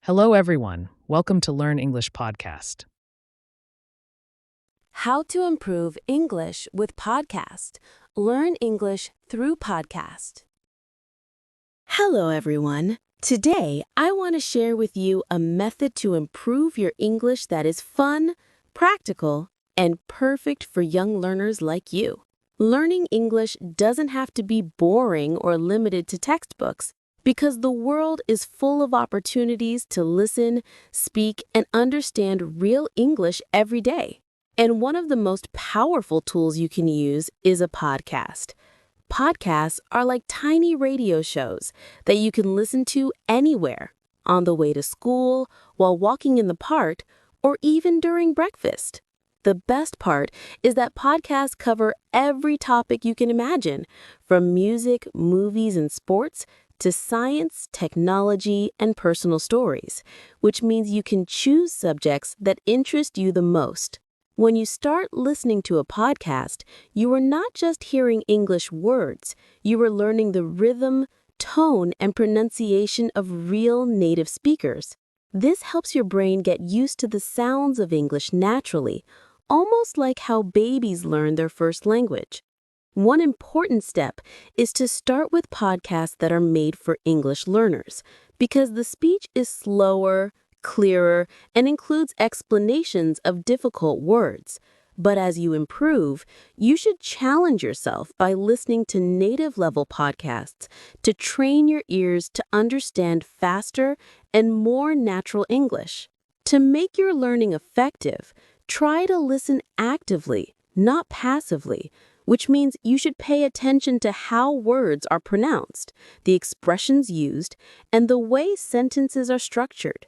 Hello, everyone. Welcome to Learn English podcast. How to improve English with podcast. Learn English through podcast. Hello, everyone. Today, I want to share with you a method to improve your English that is fun, practical, and perfect for young learners like you. Learning English doesn't have to be boring or limited to textbooks because the world is full of opportunities to listen, speak, and understand real English every day. And one of the most powerful tools you can use is a podcast. Podcasts are like tiny radio shows that you can listen to anywhere, on the way to school, while walking in the park, or even during breakfast. The best part is that podcasts cover every topic you can imagine, from music, movies, and sports to science, technology, and personal stories, which means you can choose subjects that interest you the most. When you start listening to a podcast, you are not just hearing English words, you are learning the rhythm, tone, and pronunciation of real native speakers. This helps your brain get used to the sounds of English naturally, almost like how babies learn their first language. One important step is to start with podcasts that are made for English learners, because the speech is slower, clearer, and includes explanations of difficult words. But as you improve, you should challenge yourself by listening to native-level podcasts to train your ears to understand faster and more natural English. To make your learning effective, try to listen actively, not passively, which means you should pay attention to how words are pronounced, the expressions used, and the way sentences are structured.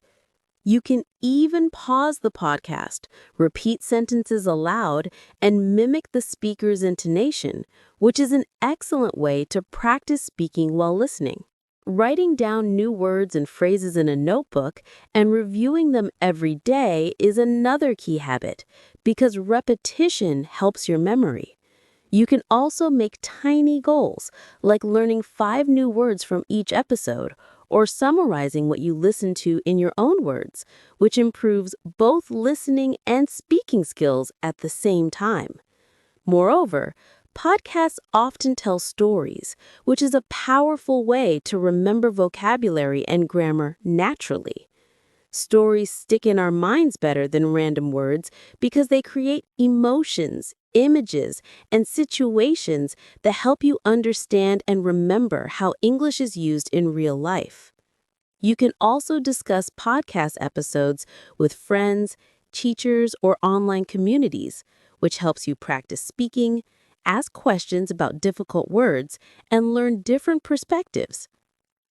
You can even pause the podcast, repeat sentences aloud, and mimic the speaker's intonation, which is an excellent way to practice speaking while listening. Writing down new words and phrases in a notebook and reviewing them every day is another key habit, because repetition helps your memory. You can also make tiny goals, like learning 5 new words from each episode, or summarizing what you listen to in your own words, which improves both listening and speaking skills at the same time. Moreover, podcasts often tell stories, which is a powerful way to remember vocabulary and grammar naturally. Stories stick in our minds better than random words because they create emotions, images, and situations that help you understand and remember how English is used in real life. You can also discuss podcast episodes with friends, teachers, or online communities, which helps you practice speaking, ask questions about difficult words, and learn different perspectives.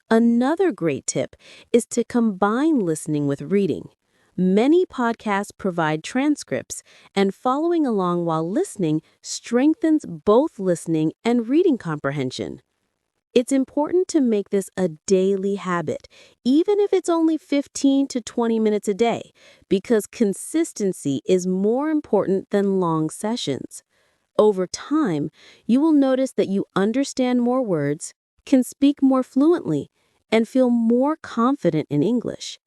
Another great tip is to combine listening with reading. Many podcasts provide transcripts, and following along while listening strengthens both listening and reading comprehension. It's important to make this a daily habit, even if it's only 15 to 20 minutes a day, because consistency is more important than long sessions. Over time, you will notice that you understand more words, can speak more fluently, and feel more confident in English.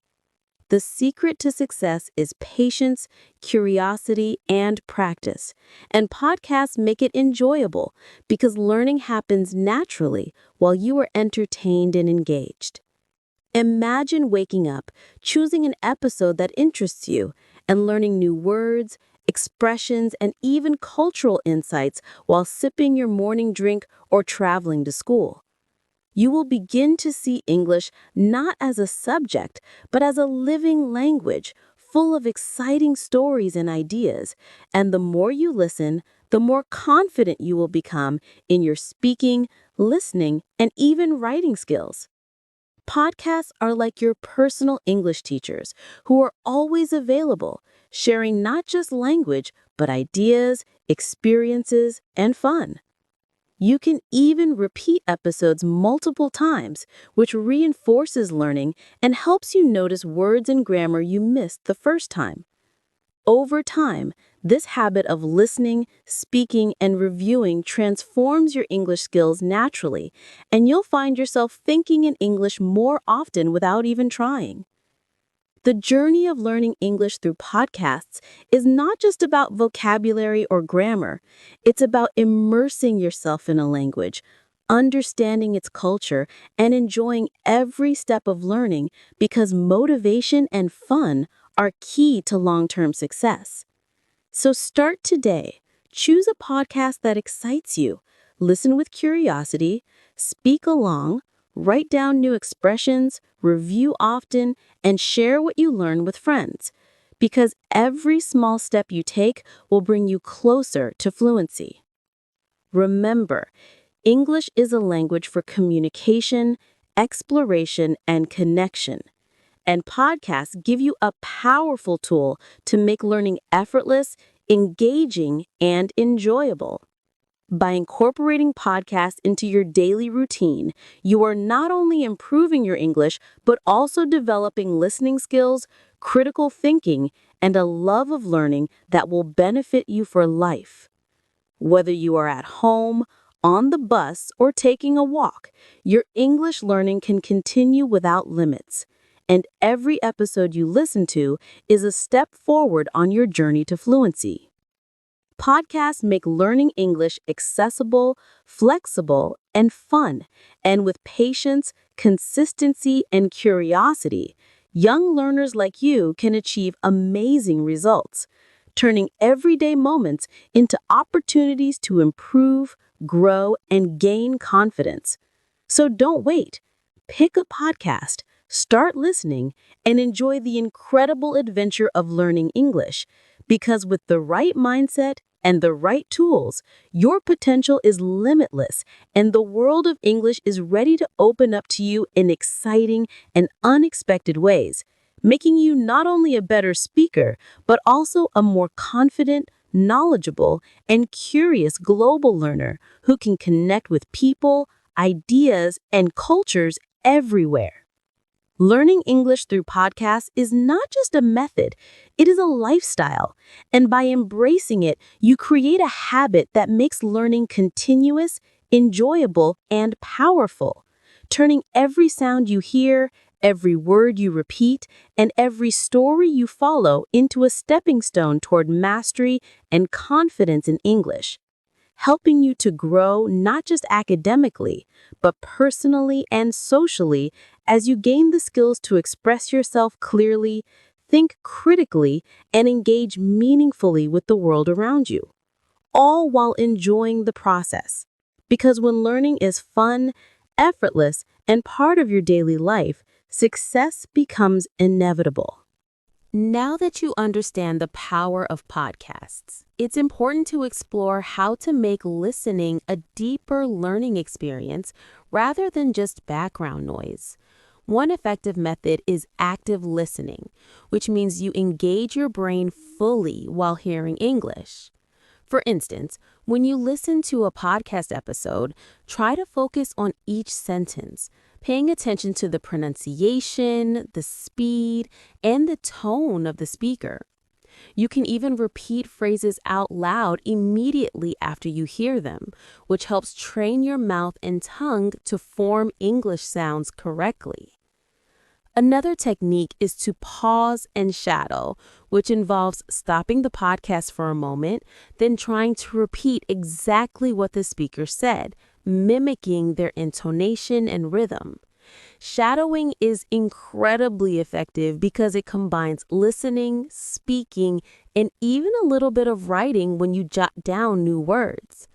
The secret to success is patience, curiosity, and practice. And podcasts make it enjoyable because learning happens naturally while you are entertained and engaged. Imagine waking up, choosing an episode that interests you, and learning new words, expressions, and even cultural insights while sipping your morning drink or traveling to school. You will begin to see English not as a subject, but as a living language, full of exciting stories and ideas. And the more you listen, the more confident you will become in your speaking, listening, and even writing skills. Podcasts are like your personal English teachers who are always available, sharing not just language, but ideas, experiences, and fun. You can even repeat episodes multiple times, which reinforces learning and helps you notice words and grammar you missed the first time. Over time, this habit of listening, speaking, and reviewing transforms your English skills naturally, and you'll find yourself thinking in English more often without even trying. The journey of learning English through podcasts is not just about vocabulary or grammar. It's about immersing yourself in a language, understanding its culture, and enjoying every step of learning because motivation and fun are key to long-term success. So start today. Choose a podcast that excites you. Listen with curiosity, speak along, write down new expressions, review often, and share what you learn with friends. Because every small step you take will bring you closer to fluency. Remember, English is a language for communication, exploration, and connection. And podcasts give you a powerful tool to make learning effortless, engaging, and enjoyable. By incorporating podcasts into your daily routine, you are not only improving your English, but also developing listening skills, critical thinking, and a love of learning that will benefit you for life. Whether you are at home, on the bus, or taking a walk, your English learning can continue without limits. And every episode you listen to is a step forward on your journey to fluency. Podcasts make learning English accessible, flexible, and fun. And with patience, consistency, and curiosity, young learners like you can achieve amazing results, turning everyday moments into opportunities to improve, grow, and gain confidence. So don't wait. Pick a podcast, start listening, and enjoy the incredible adventure of learning English. Because with the right mindset and the right tools, your potential is limitless, and the world of English is ready to open up to you in exciting and unexpected ways, making you not only a better speaker, but also a more confident, knowledgeable, and curious global learner who can connect with people, ideas, and cultures everywhere. Learning English through podcasts is not just a method, it is a lifestyle. And by embracing it, you create a habit that makes learning continuous, enjoyable, and powerful, turning every sound you hear, every word you repeat, and every story you follow into a stepping stone toward mastery and confidence in English, helping you to grow not just academically, but personally and socially as you gain the skills to express yourself clearly, think critically, and engage meaningfully with the world around you, all while enjoying the process. Because when learning is fun, effortless, and part of your daily life, success becomes inevitable. Now that you understand the power of podcasts, it's important to explore how to make listening a deeper learning experience rather than just background noise. One effective method is active listening, which means you engage your brain fully while hearing English. For instance, when you listen to a podcast episode, try to focus on each sentence, paying attention to the pronunciation, the speed, and the tone of the speaker. You can even repeat phrases out loud immediately after you hear them, which helps train your mouth and tongue to form English sounds correctly. Another technique is to pause and shadow, which involves stopping the podcast for a moment, then trying to repeat exactly what the speaker said, mimicking their intonation and rhythm. Shadowing is incredibly effective because it combines listening, speaking, and even a little bit of writing when you jot down new words.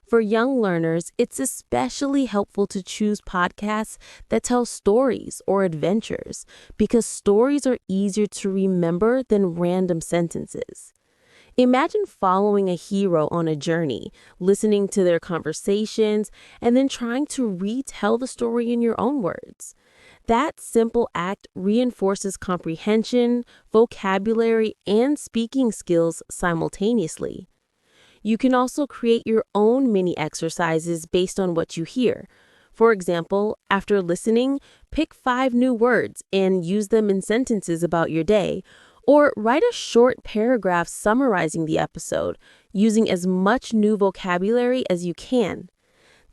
For young learners, it's especially helpful to choose podcasts that tell stories or adventures because stories are easier to remember than random sentences. Imagine following a hero on a journey, listening to their conversations, and then trying to retell the story in your own words. That simple act reinforces comprehension, vocabulary, and speaking skills simultaneously. You can also create your own mini exercises based on what you hear. For example, after listening, pick 5 new words and use them in sentences about your day, or write a short paragraph summarizing the episode, using as much new vocabulary as you can.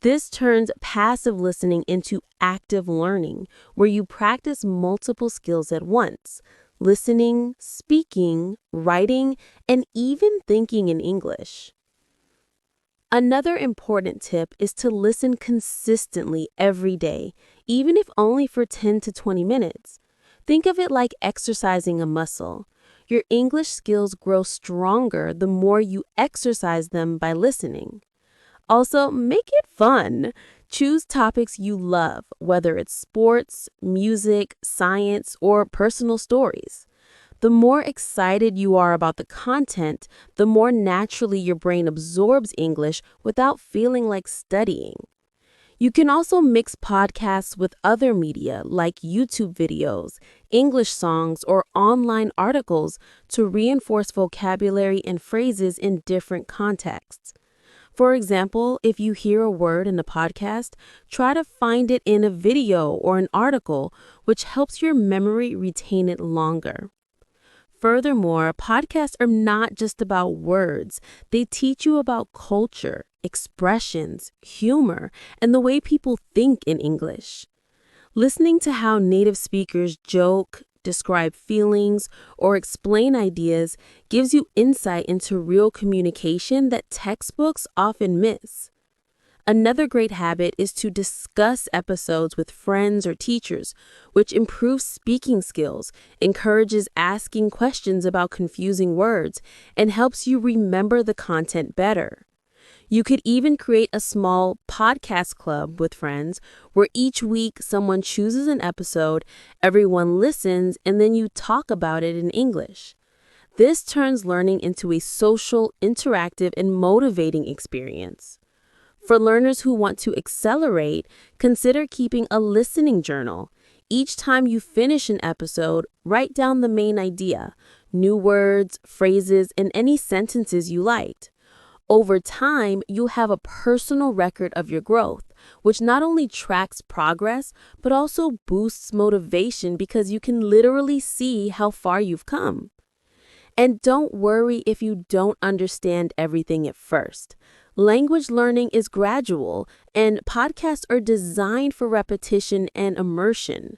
This turns passive listening into active learning, where you practice multiple skills at once: listening, speaking, writing, and even thinking in English. Another important tip is to listen consistently every day, even if only for 10 to 20 minutes. Think of it like exercising a muscle. Your English skills grow stronger the more you exercise them by listening. Also, make it fun. Choose topics you love, whether it's sports, music, science, or personal stories. The more excited you are about the content, the more naturally your brain absorbs English without feeling like studying. You can also mix podcasts with other media like YouTube videos, English songs, or online articles to reinforce vocabulary and phrases in different contexts. For example, if you hear a word in a podcast, try to find it in a video or an article, which helps your memory retain it longer. Furthermore, podcasts are not just about words. They teach you about culture, expressions, humor, and the way people think in English. Listening to how native speakers joke, describe feelings, or explain ideas gives you insight into real communication that textbooks often miss. Another great habit is to discuss episodes with friends or teachers, which improves speaking skills, encourages asking questions about confusing words, and helps you remember the content better. You could even create a small podcast club with friends where each week someone chooses an episode, everyone listens, and then you talk about it in English. This turns learning into a social, interactive, and motivating experience. For learners who want to accelerate, consider keeping a listening journal. Each time you finish an episode, write down the main idea, new words, phrases, and any sentences you liked. Over time, you'll have a personal record of your growth, which not only tracks progress, but also boosts motivation because you can literally see how far you've come. And don't worry if you don't understand everything at first. Language learning is gradual, and podcasts are designed for repetition and immersion.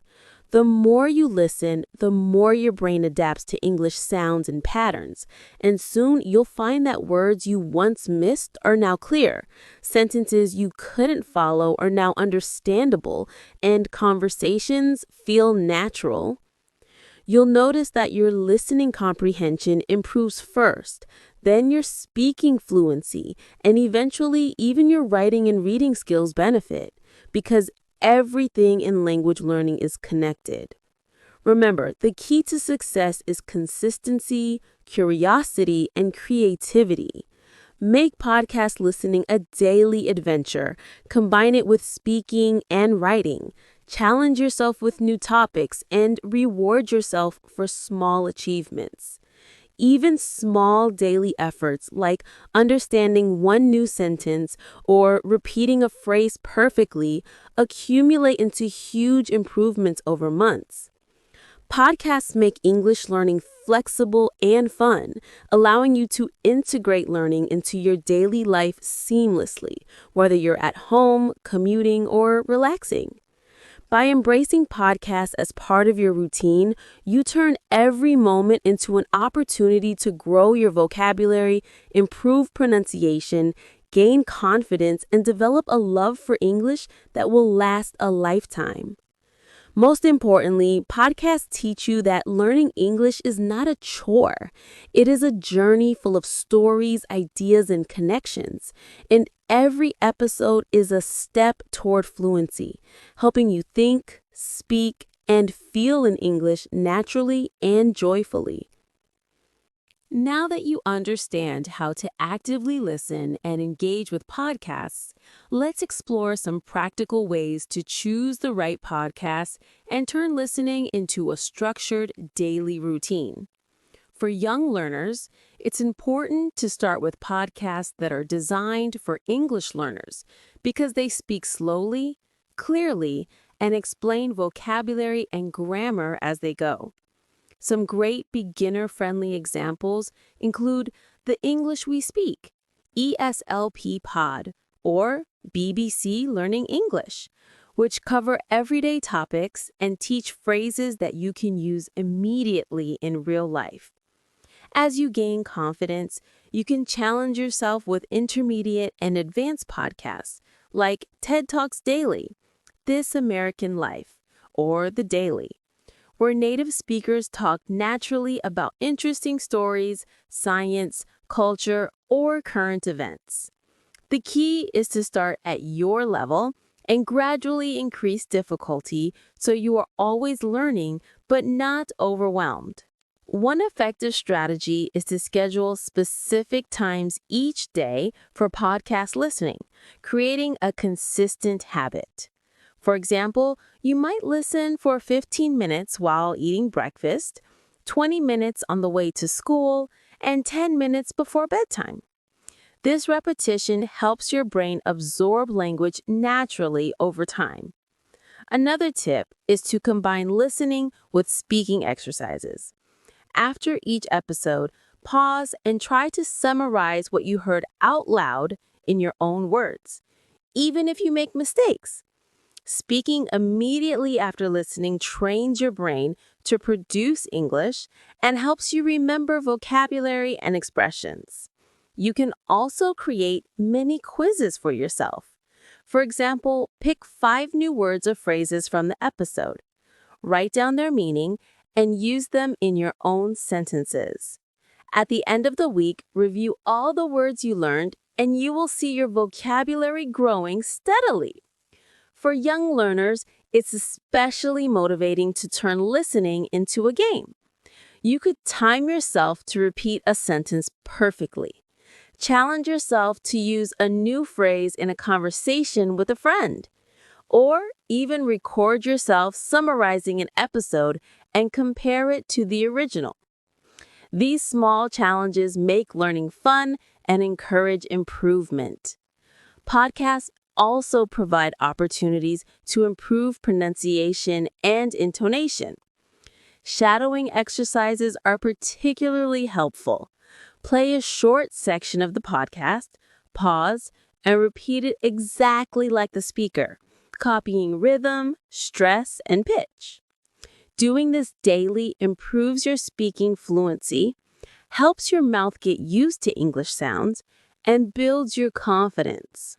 The more you listen, the more your brain adapts to English sounds and patterns, and soon you'll find that words you once missed are now clear, sentences you couldn't follow are now understandable, and conversations feel natural. You'll notice that your listening comprehension improves first, then your speaking fluency, and eventually even your writing and reading skills benefit, because everything in language learning is connected. Remember, the key to success is consistency, curiosity, and creativity. Make podcast listening a daily adventure. Combine it with speaking and writing. Challenge yourself with new topics and reward yourself for small achievements. Even small daily efforts like understanding one new sentence or repeating a phrase perfectly accumulate into huge improvements over months. Podcasts make English learning flexible and fun, allowing you to integrate learning into your daily life seamlessly, whether you're at home, commuting, or relaxing. By embracing podcasts as part of your routine, you turn every moment into an opportunity to grow your vocabulary, improve pronunciation, gain confidence, and develop a love for English that will last a lifetime. Most importantly, podcasts teach you that learning English is not a chore. It is a journey full of stories, ideas, and connections. And every episode is a step toward fluency, helping you think, speak, and feel in English naturally and joyfully. Now that you understand how to actively listen and engage with podcasts, let's explore some practical ways to choose the right podcasts and turn listening into a structured daily routine. For young learners, it's important to start with podcasts that are designed for English learners because they speak slowly, clearly, and explain vocabulary and grammar as they go. Some great beginner-friendly examples include The English We Speak, ESLP Pod, or BBC Learning English, which cover everyday topics and teach phrases that you can use immediately in real life. As you gain confidence, you can challenge yourself with intermediate and advanced podcasts like TED Talks Daily, This American Life, or The Daily, where native speakers talk naturally about interesting stories, science, culture, or current events. The key is to start at your level and gradually increase difficulty so you are always learning but not overwhelmed. One effective strategy is to schedule specific times each day for podcast listening, creating a consistent habit. For example, you might listen for 15 minutes while eating breakfast, 20 minutes on the way to school, and 10 minutes before bedtime. This repetition helps your brain absorb language naturally over time. Another tip is to combine listening with speaking exercises. After each episode, pause and try to summarize what you heard out loud in your own words, even if you make mistakes. Speaking immediately after listening trains your brain to produce English and helps you remember vocabulary and expressions. You can also create mini quizzes for yourself. For example, pick 5 new words or phrases from the episode. Write down their meaning and use them in your own sentences. At the end of the week, review all the words you learned, and you will see your vocabulary growing steadily. For young learners, it's especially motivating to turn listening into a game. You could time yourself to repeat a sentence perfectly. Challenge yourself to use a new phrase in a conversation with a friend. Or even record yourself summarizing an episode and compare it to the original. These small challenges make learning fun and encourage improvement. Podcasts also provide opportunities to improve pronunciation and intonation. Shadowing exercises are particularly helpful. Play a short section of the podcast, pause, and repeat it exactly like the speaker, copying rhythm, stress, and pitch. Doing this daily improves your speaking fluency, helps your mouth get used to English sounds, and builds your confidence.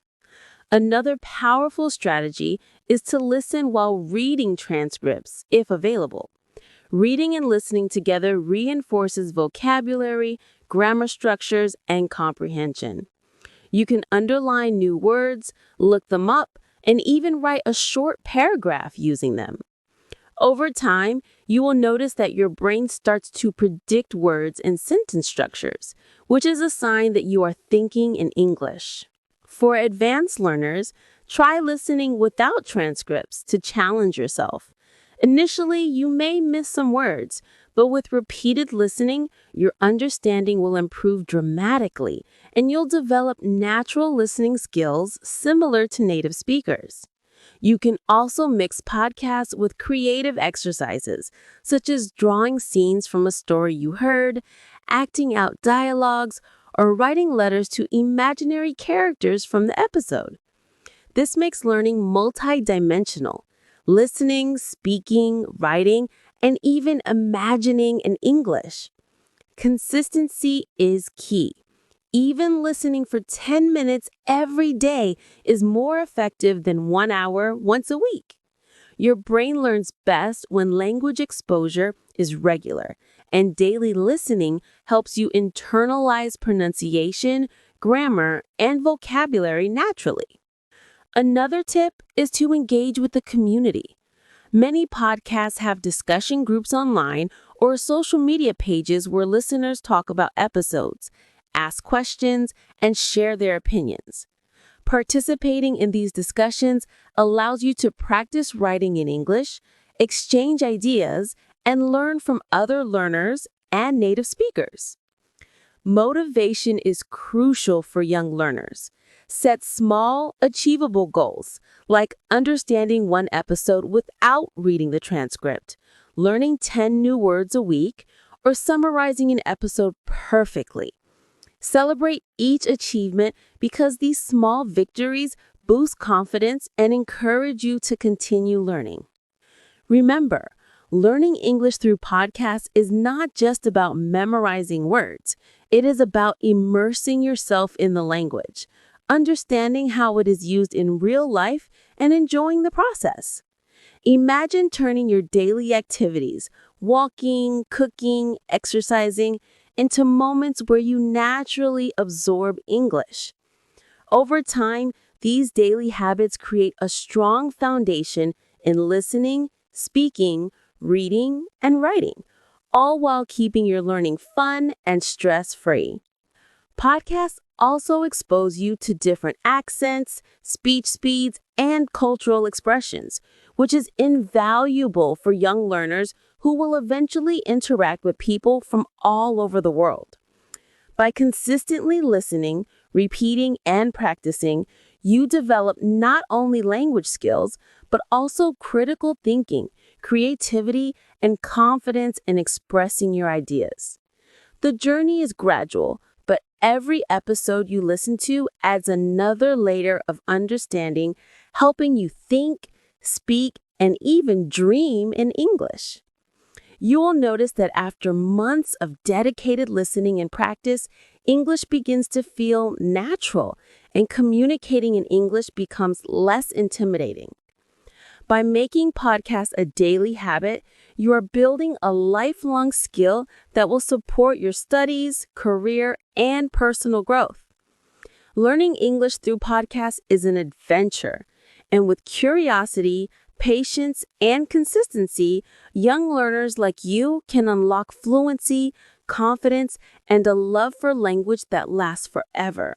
Another powerful strategy is to listen while reading transcripts, if available. Reading and listening together reinforces vocabulary, grammar structures, and comprehension. You can underline new words, look them up, and even write a short paragraph using them. Over time, you will notice that your brain starts to predict words and sentence structures, which is a sign that you are thinking in English. For advanced learners, try listening without transcripts to challenge yourself. Initially, you may miss some words, but with repeated listening, your understanding will improve dramatically, and you'll develop natural listening skills similar to native speakers. You can also mix podcasts with creative exercises, such as drawing scenes from a story you heard, acting out dialogues, or writing letters to imaginary characters from the episode. This makes learning multidimensional. Listening, speaking, writing, and even imagining in English. Consistency is key. Even listening for 10 minutes every day is more effective than 1 hour once a week. Your brain learns best when language exposure is regular, and daily listening helps you internalize pronunciation, grammar, and vocabulary naturally. Another tip is to engage with the community. Many podcasts have discussion groups online or social media pages where listeners talk about episodes, ask questions, and share their opinions. Participating in these discussions allows you to practice writing in English, exchange ideas, and learn from other learners and native speakers. Motivation is crucial for young learners. Set small, achievable goals, like understanding 1 episode without reading the transcript, learning 10 new words a week, or summarizing an episode perfectly. Celebrate each achievement because these small victories boost confidence, and encourage you to continue learning. Remember, learning English through podcasts is not just about memorizing words. It is about immersing yourself in the language, understanding how it is used in real life, and enjoying the process. Imagine turning your daily activities, walking, cooking, exercising, into moments where you naturally absorb English. Over time, these daily habits create a strong foundation in listening, speaking, reading, and writing, all while keeping your learning fun and stress-free. Podcasts also expose you to different accents, speech speeds, and cultural expressions, which is invaluable for young learners who will eventually interact with people from all over the world. By consistently listening, repeating, and practicing, you develop not only language skills, but also critical thinking, creativity, and confidence in expressing your ideas. The journey is gradual, but every episode you listen to adds another layer of understanding, helping you think, speak, and even dream in English. You will notice that after months of dedicated listening and practice, English begins to feel natural, and communicating in English becomes less intimidating. By making podcasts a daily habit, you are building a lifelong skill that will support your studies, career, and personal growth. Learning English through podcasts is an adventure, and with curiosity, patience, and consistency, young learners like you can unlock fluency, confidence, and a love for language that lasts forever.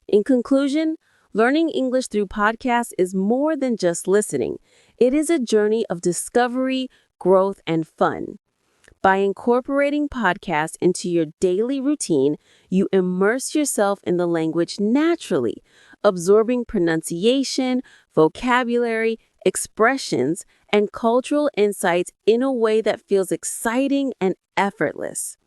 In conclusion, learning English through podcasts is more than just listening. It is a journey of discovery, growth, and fun. By incorporating podcasts into your daily routine, you immerse yourself in the language naturally, absorbing pronunciation, vocabulary, expressions, and cultural insights in a way that feels exciting and effortless.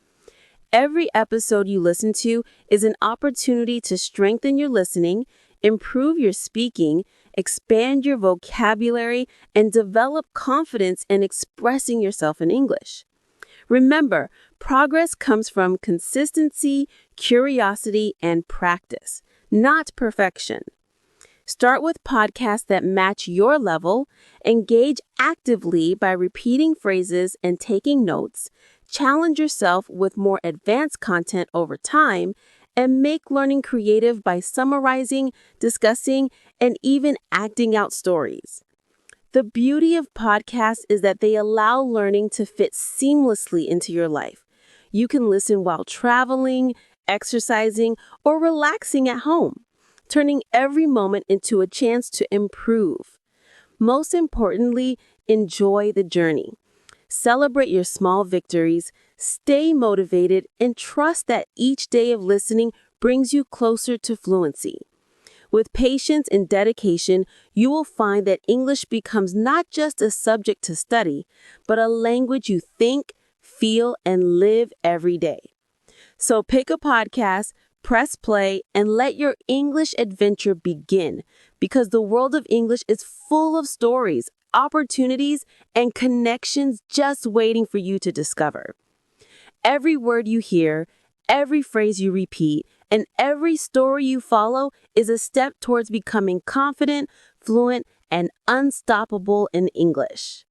Every episode you listen to is an opportunity to strengthen your listening, improve your speaking, expand your vocabulary, and develop confidence in expressing yourself in English. Remember, progress comes from consistency, curiosity, and practice, not perfection. Start with podcasts that match your level, engage actively by repeating phrases and taking notes, challenge yourself with more advanced content over time, and make learning creative by summarizing, discussing, and even acting out stories. The beauty of podcasts is that they allow learning to fit seamlessly into your life. You can listen while traveling, exercising, or relaxing at home, turning every moment into a chance to improve. Most importantly, enjoy the journey. Celebrate your small victories, stay motivated, and trust that each day of listening brings you closer to fluency. With patience and dedication, you will find that English becomes not just a subject to study, but a language you think, feel, and live every day. So pick a podcast, press play, and let your English adventure begin, because the world of English is full of stories, opportunities, and connections just waiting for you to discover. Every word you hear, every phrase you repeat, and every story you follow is a step towards becoming confident, fluent, and unstoppable in English.